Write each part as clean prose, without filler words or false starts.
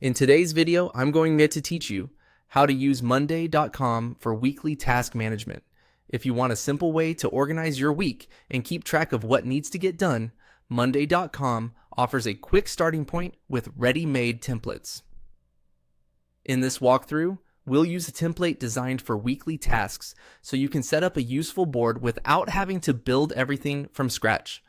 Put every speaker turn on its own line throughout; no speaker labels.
In today's video, I'm going to teach you how to use monday.com for weekly task management. If you want a simple way to organize your week and keep track of what needs to get done, monday.com offers a quick starting point with ready-made templates. In this walkthrough, we'll use a template designed for weekly tasks so you can set up a useful board without having to build everything from scratch.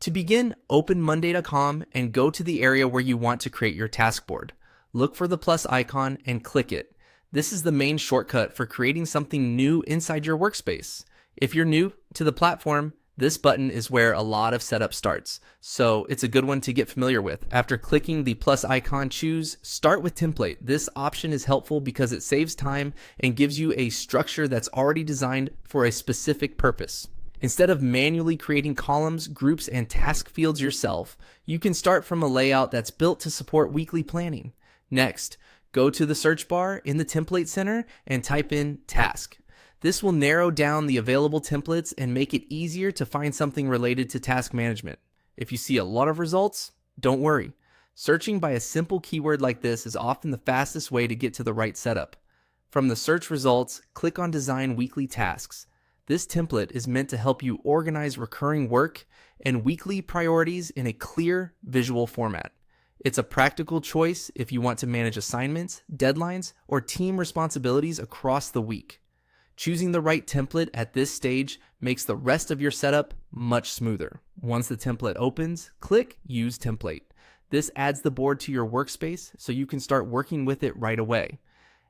To begin, open monday.com and go to the area where you want to create your task board. Look for the plus icon and click it. This is the main shortcut for creating something new inside your workspace. If you're new to the platform, this button is where a lot of setup starts, so it's a good one to get familiar with. After clicking the plus icon, choose Start with Template. This option is helpful because it saves time and gives you a structure that's already designed for a specific purpose. Instead of manually creating columns, groups, and task fields yourself, you can start from a layout that's built to support weekly planning. Next, go to the search bar in the Template Center and type in Task. This will narrow down the available templates and make it easier to find something related to task management. If you see a lot of results, don't worry. Searching by a simple keyword like this is often the fastest way to get to the right setup. From the search results, click on Design Weekly Tasks. This template is meant to help you organize recurring work and weekly priorities in a clear visual format. It's a practical choice if you want to manage assignments, deadlines, or team responsibilities across the week. Choosing the right template at this stage makes the rest of your setup much smoother. Once the template opens, click Use Template. This adds the board to your workspace so you can start working with it right away.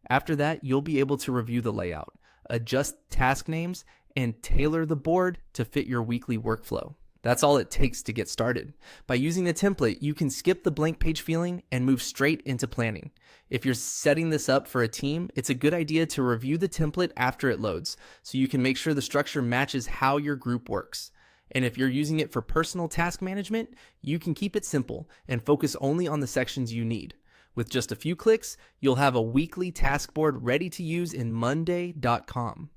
After that, you'll be able to review the layout, adjust task names, and tailor the board to fit your weekly workflow. That's all it takes to get started. By using the template, you can skip the blank page feeling and move straight into planning. If you're setting this up for a team, it's a good idea to review the template after it loads so you can make sure the structure matches how your group works. And if you're using it for personal task management, you can keep it simple and focus only on the sections you need. With just a few clicks, you'll have a weekly task board ready to use in monday.com.